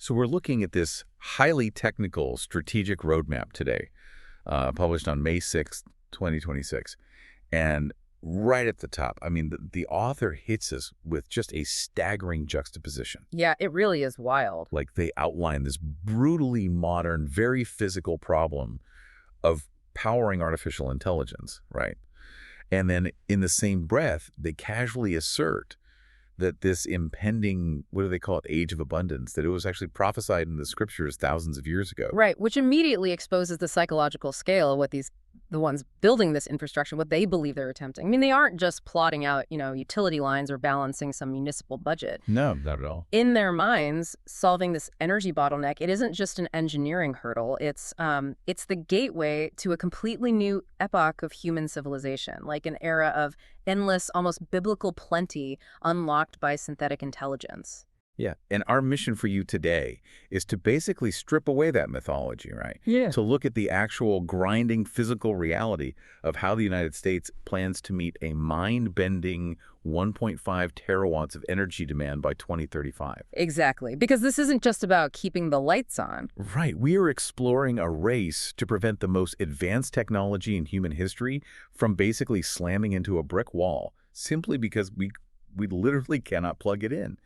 So we're looking at this highly technical strategic roadmap today, published on May 6th, 2026. And right at the top, I mean, the author hits us with just a staggering juxtaposition. Yeah, it really is wild. Like they outline this brutally modern, very physical problem of powering artificial intelligence, right? And then in the same breath, they casually assert that this impending, what do they call it, age of abundance, that it was actually prophesied in the scriptures thousands of years ago. Right, which immediately exposes the psychological scale of what the ones building this infrastructure, what they believe they're attempting. I mean, they aren't just plotting out, utility lines or balancing some municipal budget. No, not at all. In their minds, solving this energy bottleneck, it isn't just an engineering hurdle. It's the gateway to a completely new epoch of human civilization, like an era of endless, almost biblical plenty unlocked by synthetic intelligence. Yeah, and our mission for you today is to basically strip away that mythology, right? Yeah. To look at the actual grinding physical reality of how the United States plans to meet a mind-bending 1.5 terawatts of energy demand by 2035. Exactly, because this isn't just about keeping the lights on. Right. We are exploring a race to prevent the most advanced technology in human history from basically slamming into a brick wall simply because we literally cannot plug it in.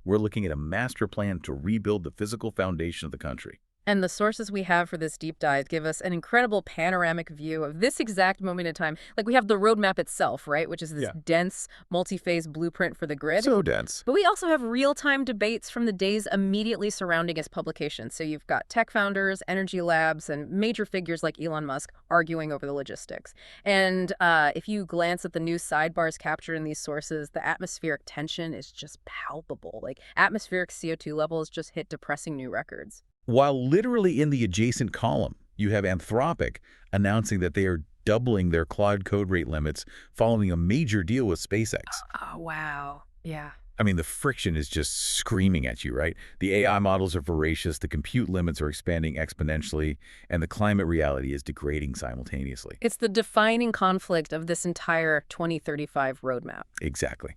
We're looking at a master plan to rebuild the physical foundation of the country. And the sources we have for this deep dive give us an incredible panoramic view of this exact moment in time. Like we have the roadmap itself, right, which is this dense, multi-phase blueprint for the grid. So dense. But we also have real-time debates from the days immediately surrounding its publication. So you've got tech founders, energy labs, and major figures like Elon Musk arguing over the logistics. And if you glance at the news sidebars captured in these sources, the atmospheric tension is just palpable. Like atmospheric CO2 levels just hit depressing new records. While literally in the adjacent column, you have Anthropic announcing that they are doubling their cloud code rate limits following a major deal with SpaceX. Oh, wow. Yeah. I mean, the friction is just screaming at you, right? The AI models are voracious, the compute limits are expanding exponentially, and the climate reality is degrading simultaneously. It's the defining conflict of this entire 2035 roadmap. Exactly.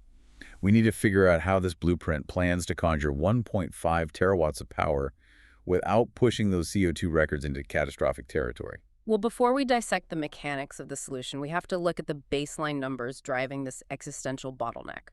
We need to figure out how this blueprint plans to conjure 1.5 terawatts of power without pushing those CO2 records into catastrophic territory. Well, before we dissect the mechanics of the solution, we have to look at the baseline numbers driving this existential bottleneck.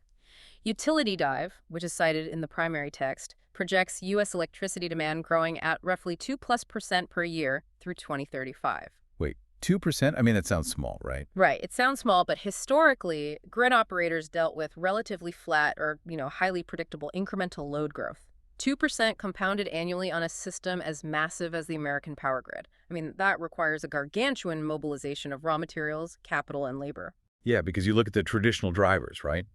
Utility Dive, which is cited in the primary text, projects U.S. electricity demand growing at roughly 2+% per year through 2035. Wait, 2%? I mean, that sounds small, right? Right. It sounds small, but historically, grid operators dealt with relatively flat or, highly predictable incremental load growth. 2% compounded annually on a system as massive as the American power grid. I mean, that requires a gargantuan mobilization of raw materials, capital, and labor. Yeah, because you look at the traditional drivers, right?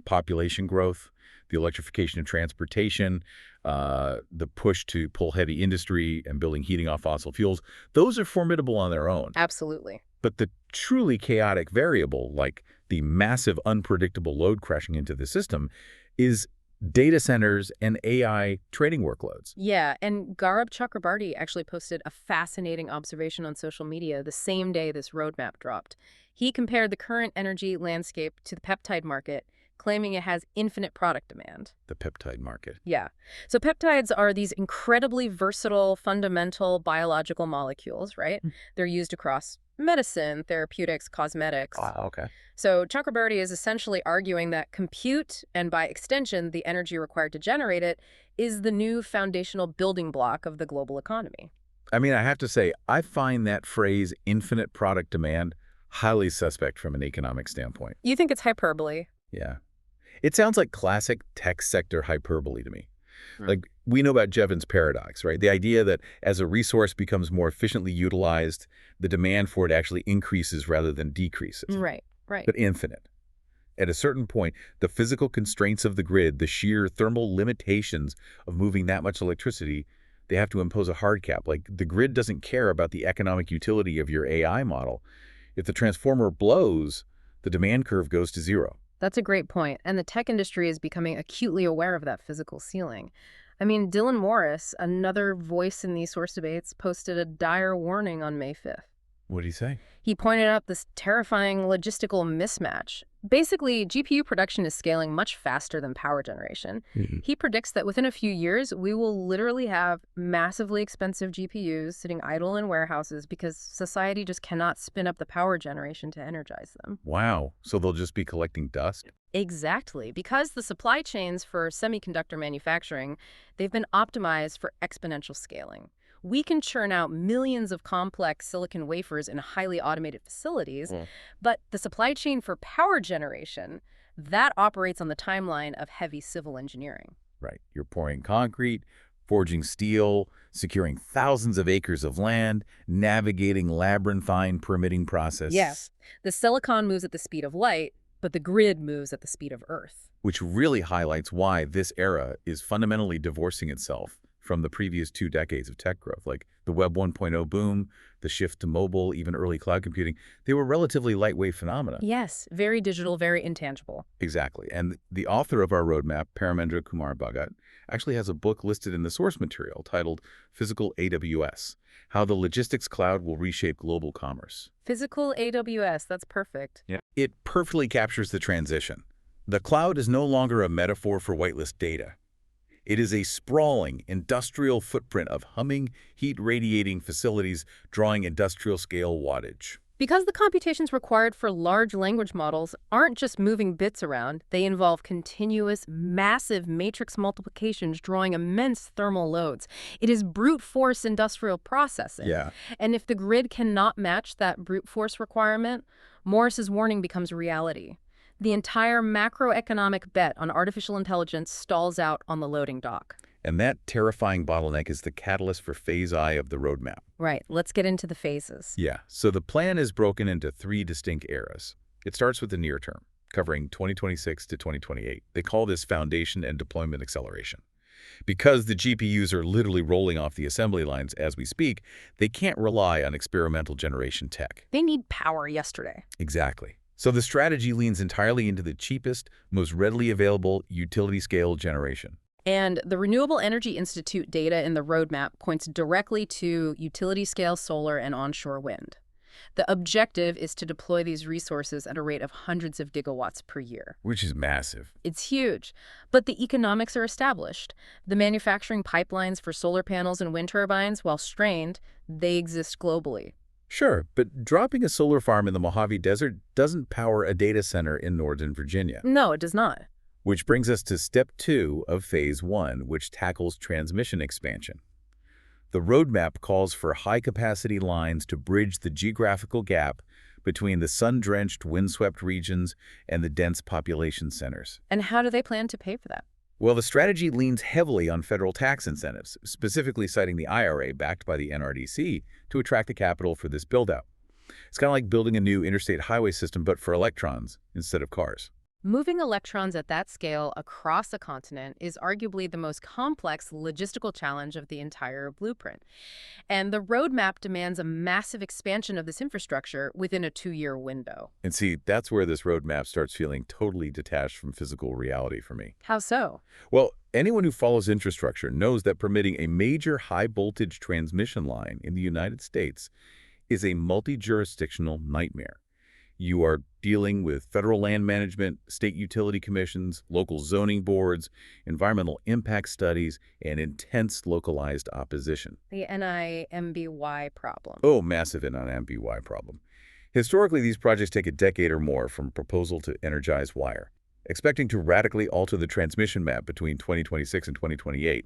Population growth, the electrification of transportation, the push to pull heavy industry and building heating off fossil fuels. Those are formidable on their own. Absolutely. But the truly chaotic variable, like the massive unpredictable load crashing into the system, is data centers and AI trading workloads. Yeah, and Gaurav Chakrabarty actually posted a fascinating observation on social media the same day this roadmap dropped. He compared the current energy landscape to the peptide market, claiming it has infinite product demand. The peptide market. Yeah. So peptides are these incredibly versatile, fundamental biological molecules, right? They're used across medicine, therapeutics, cosmetics. Okay. So Chakrabarty is essentially arguing that compute, and by extension, the energy required to generate it, is the new foundational building block of the global economy. I mean, I have to say, I find that phrase, infinite product demand, highly suspect from an economic standpoint. You think it's hyperbole? Yeah. It sounds like classic tech sector hyperbole to me. Like, we know about Jevons paradox, right? The idea that as a resource becomes more efficiently utilized, the demand for it actually increases rather than decreases. Right. But infinite. At a certain point, the physical constraints of the grid, the sheer thermal limitations of moving that much electricity, they have to impose a hard cap. Like, the grid doesn't care about the economic utility of your AI model. If the transformer blows, the demand curve goes to zero. That's a great point, and the tech industry is becoming acutely aware of that physical ceiling. I mean, Dylan Morris, another voice in these source debates, posted a dire warning on May 5th. What did he say? He pointed out this terrifying logistical mismatch. Basically, GPU production is scaling much faster than power generation. Mhm. He predicts that within a few years, we will literally have massively expensive GPUs sitting idle in warehouses because society just cannot spin up the power generation to energize them. Wow. So they'll just be collecting dust? Exactly. Because the supply chains for semiconductor manufacturing, they've been optimized for exponential scaling. We can churn out millions of complex silicon wafers in highly automated facilities, but the supply chain for power generation, that operates on the timeline of heavy civil engineering. Right. You're pouring concrete, forging steel, securing thousands of acres of land, navigating labyrinthine permitting process. Yes, the silicon moves at the speed of light, but the grid moves at the speed of Earth. Which really highlights why this era is fundamentally divorcing itself from the previous 2 decades of tech growth, like the Web 1.0 boom, the shift to mobile, even early cloud computing. They were relatively lightweight phenomena. Yes, very digital, very intangible. Exactly. And the author of our roadmap, Paramendra Kumar Bhagat, actually has a book listed in the source material titled Physical AWS, How the Logistics Cloud Will Reshape Global Commerce. Physical AWS, that's perfect. Yeah. It perfectly captures the transition. The cloud is no longer a metaphor for whitelist data. It is a sprawling industrial footprint of humming, heat-radiating facilities drawing industrial-scale wattage. Because the computations required for large language models aren't just moving bits around, they involve continuous, massive matrix multiplications drawing immense thermal loads. It is brute force industrial processing. Yeah. And if the grid cannot match that brute force requirement, Morris's warning becomes reality. The entire macroeconomic bet on artificial intelligence stalls out on the loading dock. And that terrifying bottleneck is the catalyst for Phase I of the roadmap. Right, let's get into the phases. Yeah, so the plan is broken into 3 distinct eras. It starts with the near term, covering 2026 to 2028. They call this foundation and deployment acceleration. Because the GPUs are literally rolling off the assembly lines as we speak, they can't rely on experimental generation tech. They need power yesterday. Exactly. So the strategy leans entirely into the cheapest, most readily available utility-scale generation. And the Renewable Energy Institute data in the roadmap points directly to utility-scale solar and onshore wind. The objective is to deploy these resources at a rate of hundreds of gigawatts per year. Which is massive. It's huge, but the economics are established. The manufacturing pipelines for solar panels and wind turbines, while strained, they exist globally. Sure, but dropping a solar farm in the Mojave Desert doesn't power a data center in Northern Virginia. No, it does not. Which brings us to step 2 of Phase 1, which tackles transmission expansion. The roadmap calls for high-capacity lines to bridge the geographical gap between the sun-drenched, windswept regions and the dense population centers. And how do they plan to pay for that? Well, the strategy leans heavily on federal tax incentives, specifically citing the IRA backed by the NRDC to attract the capital for this build-out. It's kind of like building a new interstate highway system, but for electrons instead of cars. Moving electrons at that scale across a continent is arguably the most complex logistical challenge of the entire blueprint. And the roadmap demands a massive expansion of this infrastructure within a 2-year window. And see, that's where this roadmap starts feeling totally detached from physical reality for me. How so? Well, anyone who follows infrastructure knows that permitting a major high-voltage transmission line in the United States is a multi-jurisdictional nightmare. You are dealing with federal land management, state utility commissions, local zoning boards, environmental impact studies, and intense localized opposition. The NIMBY problem. Oh, massive NIMBY problem. Historically, these projects take a decade or more from proposal to energized wire. Expecting to radically alter the transmission map between 2026 and 2028,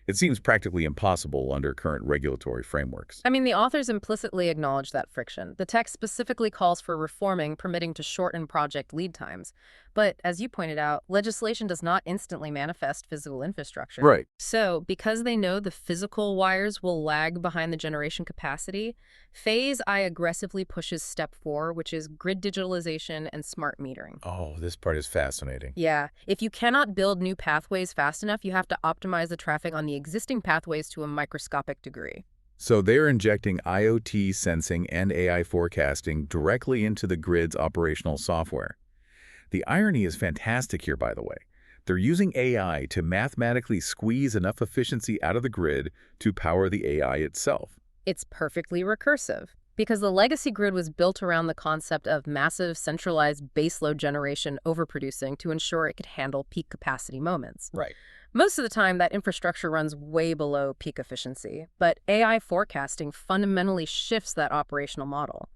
it seems practically impossible under current regulatory frameworks. I mean, the authors implicitly acknowledge that friction. The text specifically calls for reforming permitting to shorten project lead times. But as you pointed out, legislation does not instantly manifest physical infrastructure. Right. So because they know the physical wires will lag behind the generation capacity, Phase I aggressively pushes step 4, which is grid digitalization and smart metering. Oh, this part is fascinating. Yeah. If you cannot build new pathways fast enough, you have to optimize the traffic on the existing pathways to a microscopic degree. So they're injecting IoT sensing and AI forecasting directly into the grid's operational software. The irony is fantastic here, by the way. They're using AI to mathematically squeeze enough efficiency out of the grid to power the AI itself. It's perfectly recursive. Because the legacy grid was built around the concept of massive centralized baseload generation overproducing to ensure it could handle peak capacity moments. Right. Most of the time, that infrastructure runs way below peak efficiency, but AI forecasting fundamentally shifts that operational model.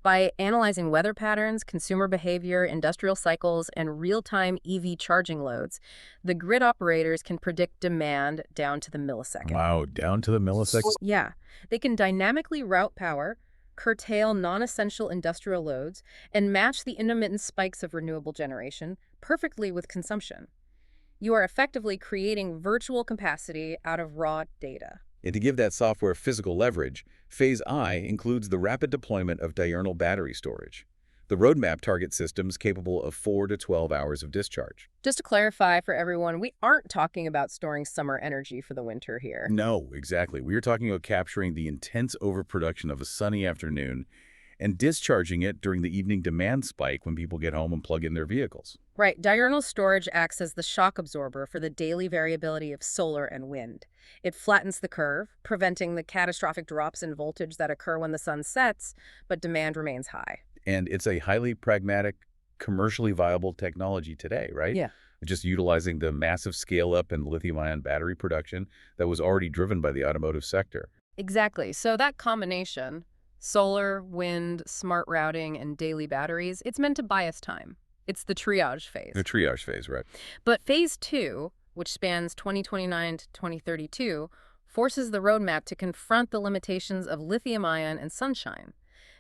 By analyzing weather patterns, consumer behavior, industrial cycles, and real-time EV charging loads, the grid operators can predict demand down to the millisecond. Wow, down to the millisecond? Yeah, they can dynamically route power, curtail non-essential industrial loads, and match the intermittent spikes of renewable generation perfectly with consumption. You are effectively creating virtual capacity out of raw data. And to give that software physical leverage, Phase I includes the rapid deployment of diurnal battery storage. The roadmap targets systems capable of 4 to 12 hours of discharge. Just to clarify for everyone, we aren't talking about storing summer energy for the winter here. No, exactly. We are talking about capturing the intense overproduction of a sunny afternoon and discharging it during the evening demand spike when people get home and plug in their vehicles. Right, diurnal storage acts as the shock absorber for the daily variability of solar and wind. It flattens the curve, preventing the catastrophic drops in voltage that occur when the sun sets, but demand remains high. And it's a highly pragmatic, commercially viable technology today, right? Yeah. Just utilizing the massive scale-up in lithium-ion battery production that was already driven by the automotive sector. Exactly. So that combination, solar, wind, smart routing, and daily batteries, it's meant to buy us time. It's the triage phase. The triage phase, right? But phase 2, which spans 2029 to 2032, forces the roadmap to confront the limitations of lithium-ion and sunshine.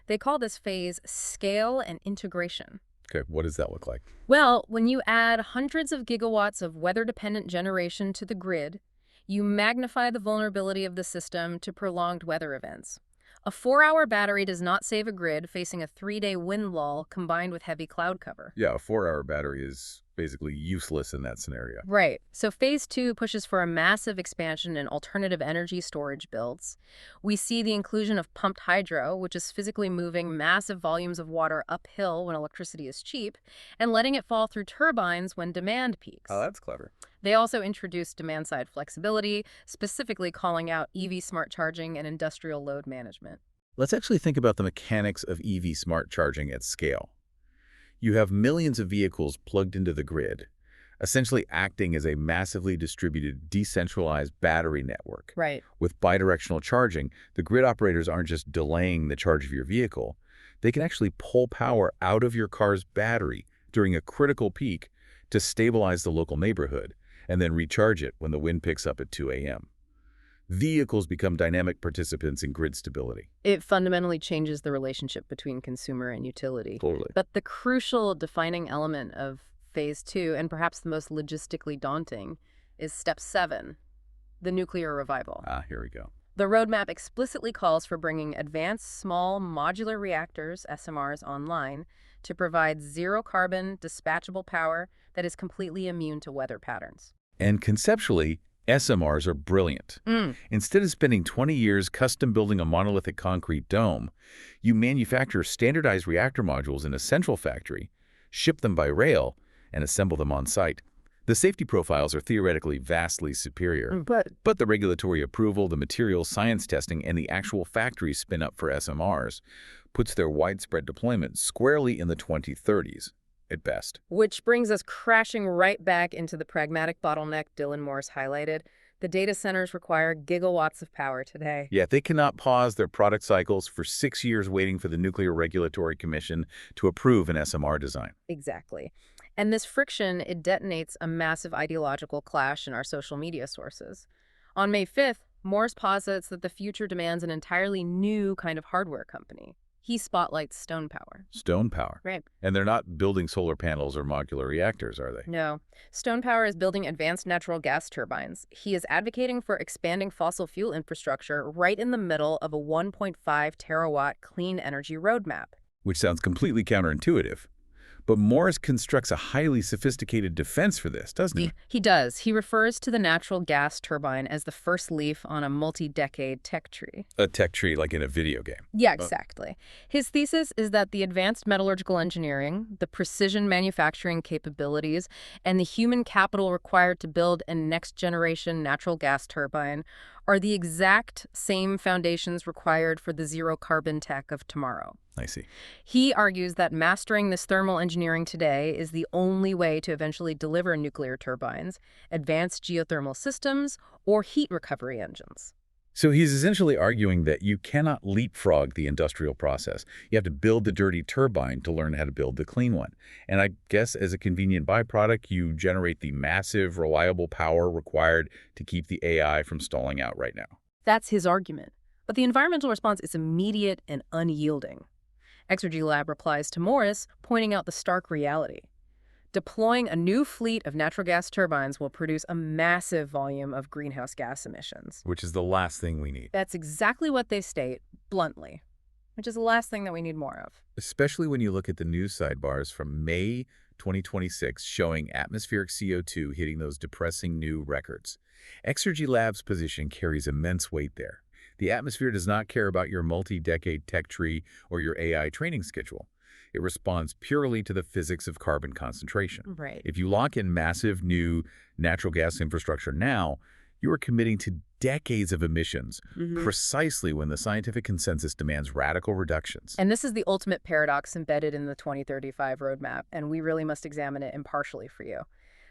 They call this phase scale and integration. Okay, what does that look like? Well, when you add hundreds of gigawatts of weather-dependent generation to the grid, you magnify the vulnerability of the system to prolonged weather events. A 4-hour battery does not save a grid facing a 3-day wind lull combined with heavy cloud cover. Yeah, a 4-hour battery is basically useless in that scenario. Right. So phase 2 pushes for a massive expansion in alternative energy storage builds. We see the inclusion of pumped hydro, which is physically moving massive volumes of water uphill when electricity is cheap, and letting it fall through turbines when demand peaks. Oh, that's clever. They also introduced demand-side flexibility, specifically calling out EV smart charging and industrial load management. Let's actually think about the mechanics of EV smart charging at scale. You have millions of vehicles plugged into the grid, essentially acting as a massively distributed, decentralized battery network. Right. With bidirectional charging, the grid operators aren't just delaying the charge of your vehicle. They can actually pull power out of your car's battery during a critical peak to stabilize the local neighborhood, and then recharge it when the wind picks up at 2 a.m. Vehicles become dynamic participants in grid stability. It fundamentally changes the relationship between consumer and utility. Totally. But the crucial defining element of phase 2, and perhaps the most logistically daunting, is step 7, the nuclear revival. Here we go. The roadmap explicitly calls for bringing advanced small modular reactors, SMRs, online to provide zero-carbon, dispatchable power that is completely immune to weather patterns. And conceptually, SMRs are brilliant. Instead of spending 20 years custom building a monolithic concrete dome, you manufacture standardized reactor modules in a central factory, ship them by rail, and assemble them on site. The safety profiles are theoretically vastly superior, but the regulatory approval, the materials science testing, and the actual factory spin-up for SMRs puts their widespread deployment squarely in the 2030s. At best. Which brings us crashing right back into the pragmatic bottleneck Dylan Morse highlighted. The data centers require gigawatts of power today. Yeah, they cannot pause their product cycles for 6 years waiting for the Nuclear Regulatory Commission to approve an SMR design. Exactly. And this friction, it detonates a massive ideological clash in our social media sources. On May 5th, Morse posits that the future demands an entirely new kind of hardware company. He spotlights stone power. Stone power. Right. And they're not building solar panels or modular reactors, are they? No. Stone Power is building advanced natural gas turbines. He is advocating for expanding fossil fuel infrastructure right in the middle of a 1.5 terawatt clean energy roadmap. Which sounds completely counterintuitive. But Morris constructs a highly sophisticated defense for this, doesn't he? He does. He refers to the natural gas turbine as the first leaf on a multi-decade tech tree. A tech tree like in a video game. Yeah, exactly. His thesis is that the advanced metallurgical engineering, the precision manufacturing capabilities, and the human capital required to build a next-generation natural gas turbine are the exact same foundations required for the zero-carbon tech of tomorrow. I see. He argues that mastering this thermal engineering today is the only way to eventually deliver nuclear turbines, advanced geothermal systems, or heat recovery engines. So he's essentially arguing that you cannot leapfrog the industrial process. You have to build the dirty turbine to learn how to build the clean one. And I guess as a convenient byproduct, you generate the massive, reliable power required to keep the AI from stalling out right now. That's his argument. But the environmental response is immediate and unyielding. Exergy Lab replies to Morris, pointing out the stark reality. Deploying a new fleet of natural gas turbines will produce a massive volume of greenhouse gas emissions. Which is the last thing we need. That's exactly what they state, bluntly, which is the last thing that we need more of. Especially when you look at the news sidebars from May 2026 showing atmospheric CO2 hitting those depressing new records. Exergy Lab's position carries immense weight there. The atmosphere does not care about your multi-decade tech tree or your AI training schedule. It responds purely to the physics of carbon concentration. Right. If you lock in massive new natural gas infrastructure now, you are committing to decades of emissions, precisely when the scientific consensus demands radical reductions. And this is the ultimate paradox embedded in the 2035 roadmap, and we really must examine it impartially for you.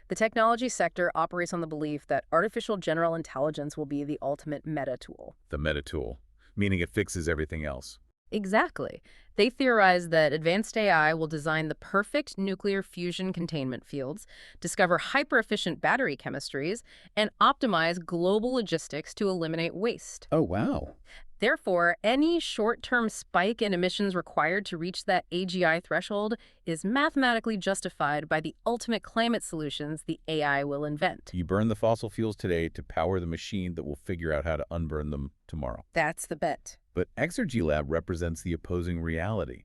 The technology sector operates on the belief that artificial general intelligence will be the ultimate meta tool. The meta tool, meaning it fixes everything else. Exactly. They theorize that advanced AI will design the perfect nuclear fusion containment fields, discover hyper-efficient battery chemistries, and optimize global logistics to eliminate waste. Oh, wow. Therefore, any short-term spike in emissions required to reach that AGI threshold is mathematically justified by the ultimate climate solutions the AI will invent. You burn the fossil fuels today to power the machine that will figure out how to unburn them tomorrow. That's the bet. But Exergy Lab represents the opposing reality.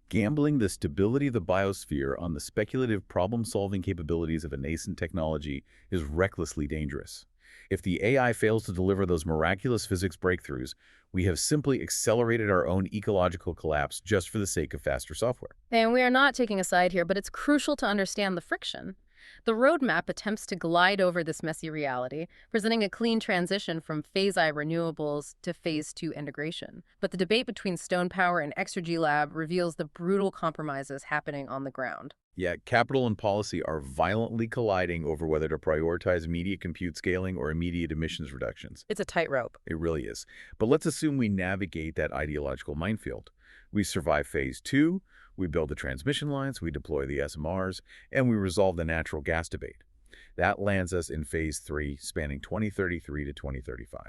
Gambling the stability of the biosphere on the speculative problem-solving capabilities of a nascent technology is recklessly dangerous. If the AI fails to deliver those miraculous physics breakthroughs, we have simply accelerated our own ecological collapse just for the sake of faster software. And we are not taking a side here, but it's crucial to understand the friction. The roadmap attempts to glide over this messy reality, presenting a clean transition from Phase I renewables to Phase II integration. But the debate between Stone Power and Exergy Lab reveals the brutal compromises happening on the ground. Yet capital and policy are violently colliding over whether to prioritize immediate compute scaling or immediate emissions reductions. It's a tightrope. It really is. But let's assume we navigate that ideological minefield. We survive Phase 2, we build the transmission lines, we deploy the SMRs, and we resolve the natural gas debate. That lands us in Phase 3, spanning 2033 to 2035.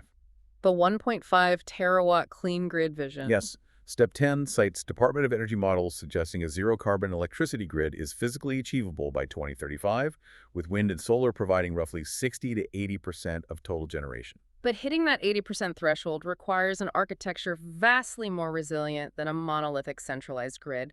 The 1.5 terawatt clean grid vision. Yes. Step 10 cites Department of Energy models suggesting a zero-carbon electricity grid is physically achievable by 2035, with wind and solar providing roughly 60 to 80% of total generation. But hitting that 80% threshold requires an architecture vastly more resilient than a monolithic centralized grid.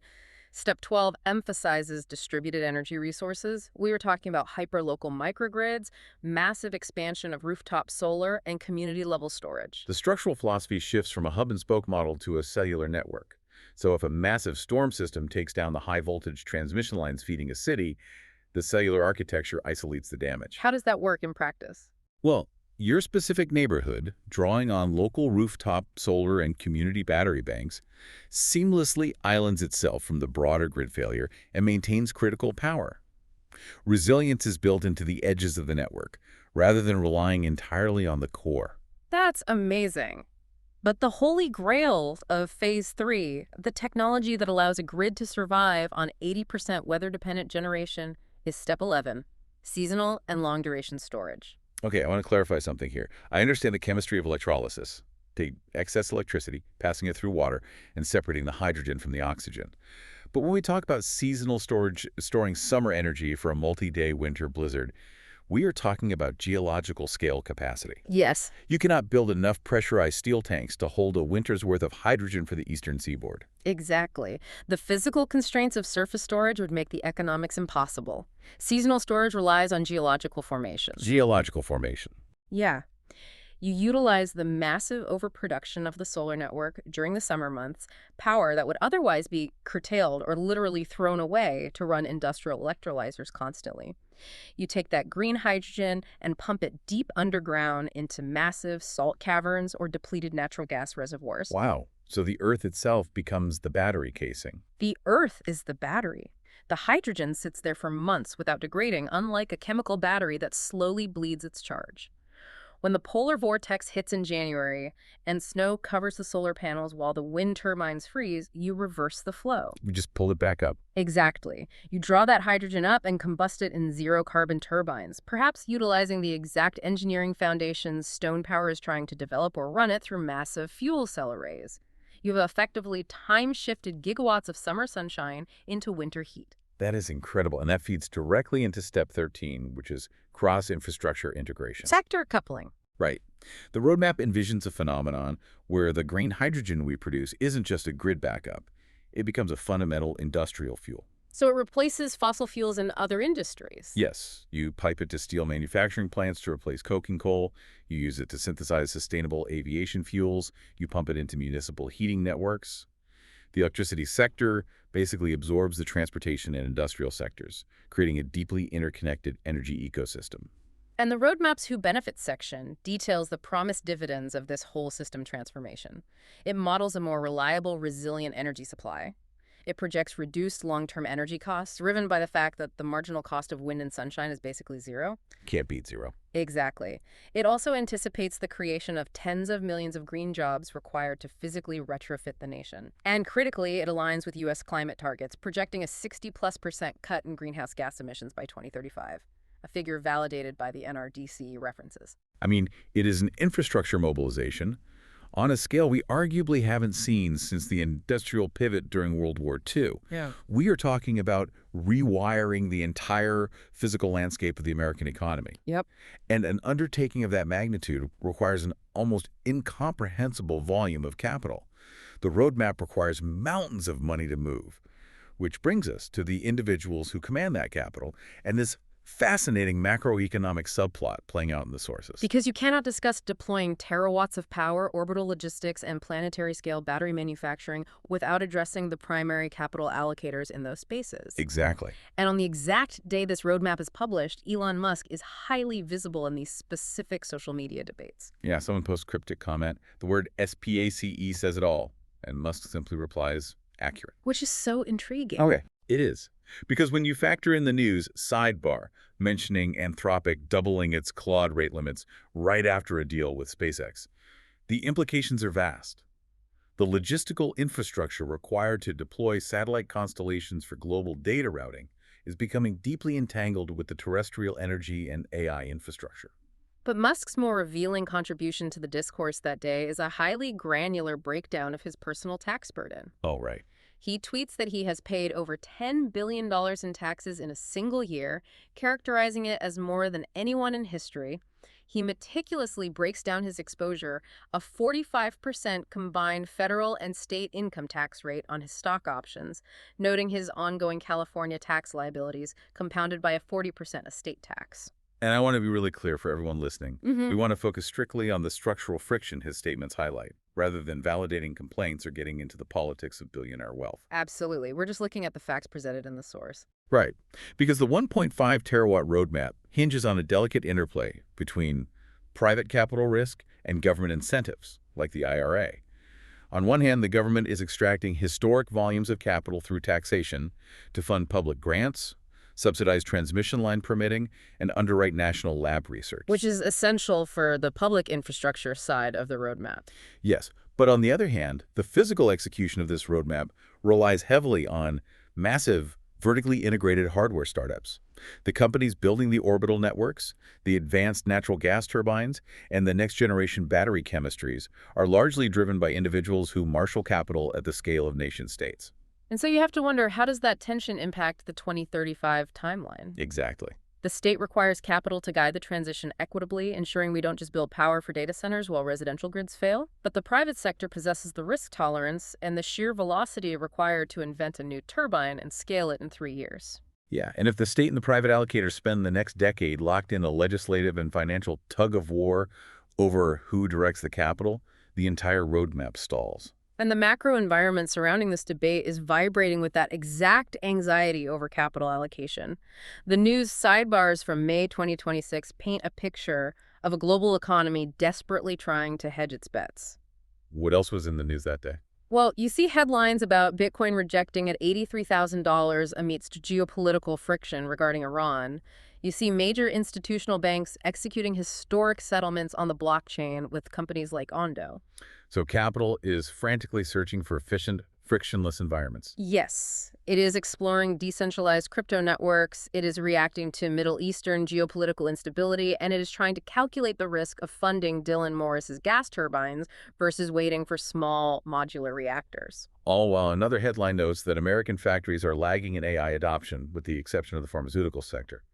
Step 12 emphasizes distributed energy resources. We were talking about hyperlocal microgrids, massive expansion of rooftop solar, and community-level storage. The structural philosophy shifts from a hub-and-spoke model to a cellular network. So if a massive storm system takes down the high-voltage transmission lines feeding a city, the cellular architecture isolates the damage. How does that work in practice? Well, your specific neighborhood, drawing on local rooftop solar and community battery banks, seamlessly islands itself from the broader grid failure and maintains critical power. Resilience is built into the edges of the network, rather than relying entirely on the core. That's amazing. But the holy grail of Phase 3, the technology that allows a grid to survive on 80% weather-dependent generation, is Step 11, seasonal and long-duration storage. Okay, I want to clarify something here. I understand the chemistry of electrolysis. Take excess electricity, passing it through water, and separating the hydrogen from the oxygen. But when we talk about seasonal storage, storing summer energy for a multi-day winter blizzard, We are talking about geological scale capacity. Yes. You cannot build enough pressurized steel tanks to hold a winter's worth of hydrogen for the eastern seaboard. Exactly. The physical constraints of surface storage would make the economics impossible. Seasonal storage relies on geological formations. Geological formation. Yeah. You utilize the massive overproduction of the solar network during the summer months, power that would otherwise be curtailed or literally thrown away to run industrial electrolyzers constantly. You take that green hydrogen and pump it deep underground into massive salt caverns or depleted natural gas reservoirs. Wow. So the Earth itself becomes the battery casing. The Earth is the battery. The hydrogen sits there for months without degrading, unlike a chemical battery that slowly bleeds its charge. When the polar vortex hits in January and snow covers the solar panels while the wind turbines freeze, you reverse the flow. We just pull it back up. Exactly. You draw that hydrogen up and combust it in zero-carbon turbines, perhaps utilizing the exact engineering foundations Stone Power is trying to develop, or run it through massive fuel cell arrays. You have effectively time-shifted gigawatts of summer sunshine into winter heat. That is incredible, and that feeds directly into step 13, which is cross-infrastructure integration. Sector coupling. Right. The roadmap envisions a phenomenon where the green hydrogen we produce isn't just a grid backup. It becomes a fundamental industrial fuel. So it replaces fossil fuels in other industries. Yes, you pipe it to steel manufacturing plants to replace coking coal. You use it to synthesize sustainable aviation fuels. You pump it into municipal heating networks. The electricity sector basically absorbs the transportation and industrial sectors, creating a deeply interconnected energy ecosystem. And the Roadmap's Who Benefits section details the promised dividends of this whole system transformation. It models a more reliable, resilient energy supply. It projects reduced long-term energy costs, driven by the fact that the marginal cost of wind and sunshine is basically zero. Can't beat zero. Exactly. It also anticipates the creation of tens of millions of green jobs required to physically retrofit the nation. And critically, it aligns with U.S. climate targets, projecting a 60+% cut in greenhouse gas emissions by 2035, a figure validated by the NRDC references. I mean, it is an infrastructure mobilization on a scale we arguably haven't seen since the industrial pivot during World War II. Yeah. We are talking about rewiring the entire physical landscape of the American economy. Yep. And an undertaking of that magnitude requires an almost incomprehensible volume of capital. The roadmap requires mountains of money to move, which brings us to the individuals who command that capital and this fascinating macroeconomic subplot playing out in the sources. Because you cannot discuss deploying terawatts of power, orbital logistics, and planetary-scale battery manufacturing without addressing the primary capital allocators in those spaces. Exactly. And on the exact day this roadmap is published, Elon Musk is highly visible in these specific social media debates. Yeah, someone posts cryptic comment. The word SPACE says it all. And Musk simply replies, accurate. Which is so intriguing. Okay, it is. Because when you factor in the news sidebar mentioning Anthropic doubling its Claude rate limits right after a deal with SpaceX, the implications are vast. The logistical infrastructure required to deploy satellite constellations for global data routing is becoming deeply entangled with the terrestrial energy and AI infrastructure. But Musk's more revealing contribution to the discourse that day is a highly granular breakdown of his personal tax burden. Oh, right. He tweets that he has paid over $10 billion in taxes in a single year, characterizing it as more than anyone in history. He meticulously breaks down his exposure, a 45% combined federal and state income tax rate on his stock options, noting his ongoing California tax liabilities compounded by a 40% estate tax. And I want to be really clear for everyone listening. Mm-hmm. We want to focus strictly on the structural friction his statements highlight, rather than validating complaints or getting into the politics of billionaire wealth. Absolutely. We're just looking at the facts presented in the source. Right. Because the 1.5 terawatt roadmap hinges on a delicate interplay between private capital risk and government incentives, like the IRA. On one hand, the government is extracting historic volumes of capital through taxation to fund public grants, subsidize transmission line permitting, and underwrite national lab research. Which is essential for the public infrastructure side of the roadmap. Yes, but on the other hand, the physical execution of this roadmap relies heavily on massive, vertically integrated hardware startups. The companies building the orbital networks, the advanced natural gas turbines, and the next-generation battery chemistries are largely driven by individuals who marshal capital at the scale of nation-states. And so you have to wonder, how does that tension impact the 2035 timeline? Exactly. The state requires capital to guide the transition equitably, ensuring we don't just build power for data centers while residential grids fail. But the private sector possesses the risk tolerance and the sheer velocity required to invent a new turbine and scale it in 3 years. Yeah, and if the state and the private allocators spend the next decade locked in a legislative and financial tug-of-war over who directs the capital, the entire roadmap stalls. And the macro environment surrounding this debate is vibrating with that exact anxiety over capital allocation. The news sidebars from May 2026 paint a picture of a global economy desperately trying to hedge its bets. What else was in the news that day? Well, you see headlines about Bitcoin rejecting at $83,000 amidst geopolitical friction regarding Iran. You see major institutional banks executing historic settlements on the blockchain with companies like Ondo. So capital is frantically searching for efficient, frictionless environments. Yes, it is exploring decentralized crypto networks, it is reacting to Middle Eastern geopolitical instability, and it is trying to calculate the risk of funding Dylan Morris's gas turbines versus waiting for small modular reactors. All while another headline notes that American factories are lagging in AI adoption, with the exception of the pharmaceutical sector.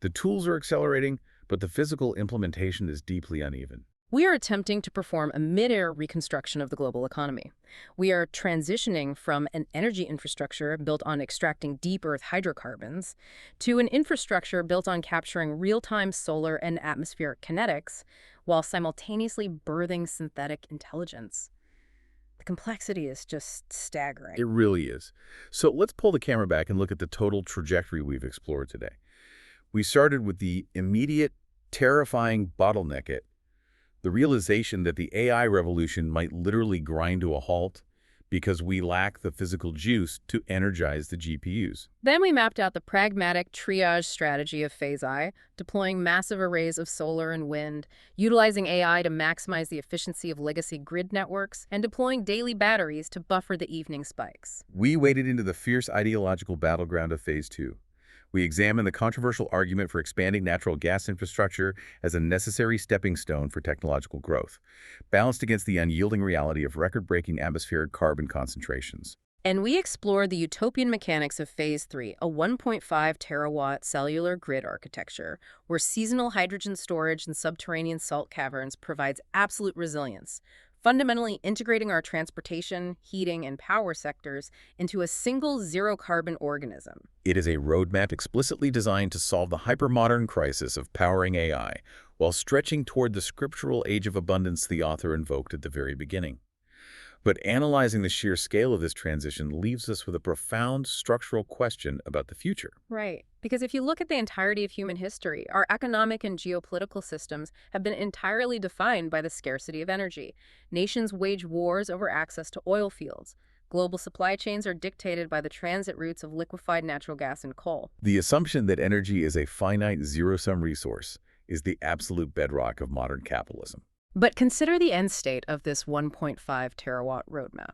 The tools are accelerating, but the physical implementation is deeply uneven. We are attempting to perform a mid-air reconstruction of the global economy. We are transitioning from an energy infrastructure built on extracting deep earth hydrocarbons to an infrastructure built on capturing real-time solar and atmospheric kinetics while simultaneously birthing synthetic intelligence. The complexity is just staggering. It really is. So let's pull the camera back and look at the total trajectory we've explored today. We started with the immediate, terrifying bottleneck it, the realization that the AI revolution might literally grind to a halt because we lack the physical juice to energize the GPUs. Then we mapped out the pragmatic triage strategy of Phase I, deploying massive arrays of solar and wind, utilizing AI to maximize the efficiency of legacy grid networks, and deploying daily batteries to buffer the evening spikes. We waded into the fierce ideological battleground of Phase II. We examined the controversial argument for expanding natural gas infrastructure as a necessary stepping stone for technological growth, balanced against the unyielding reality of record-breaking atmospheric carbon concentrations. And we explored the utopian mechanics of Phase III, a 1.5 terawatt cellular grid architecture, where seasonal hydrogen storage and subterranean salt caverns provides absolute resilience, fundamentally integrating our transportation, heating, and power sectors into a single zero-carbon organism. It is a roadmap explicitly designed to solve the hypermodern crisis of powering AI, while stretching toward the scriptural age of abundance the author invoked at the very beginning. But analyzing the sheer scale of this transition leaves us with a profound structural question about the future. Right. Because if you look at the entirety of human history, our economic and geopolitical systems have been entirely defined by the scarcity of energy. Nations wage wars over access to oil fields. Global supply chains are dictated by the transit routes of liquefied natural gas and coal. The assumption that energy is a finite zero-sum resource is the absolute bedrock of modern capitalism. But consider the end state of this 1.5 terawatt roadmap.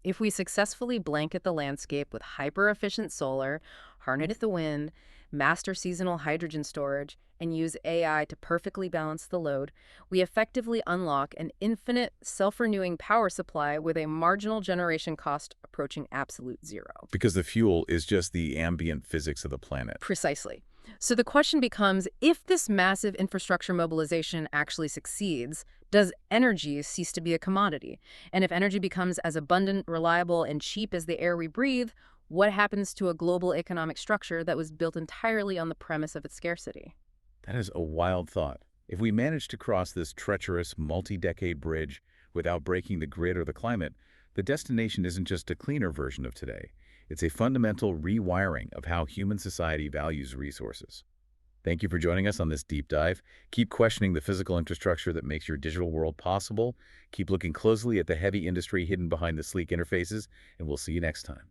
If we successfully blanket the landscape with hyper-efficient solar, harness the wind, master seasonal hydrogen storage, and use AI to perfectly balance the load, we effectively unlock an infinite, self-renewing power supply with a marginal generation cost approaching absolute zero. Because the fuel is just the ambient physics of the planet. Precisely. So the question becomes, if this massive infrastructure mobilization actually succeeds, does energy cease to be a commodity? And if energy becomes as abundant, reliable, and cheap as the air we breathe, what happens to a global economic structure that was built entirely on the premise of its scarcity? That is a wild thought. If we manage to cross this treacherous, multi-decade bridge without breaking the grid or the climate, the destination isn't just a cleaner version of today. It's a fundamental rewiring of how human society values resources. Thank you for joining us on this deep dive. Keep questioning the physical infrastructure that makes your digital world possible. Keep looking closely at the heavy industry hidden behind the sleek interfaces, and we'll see you next time.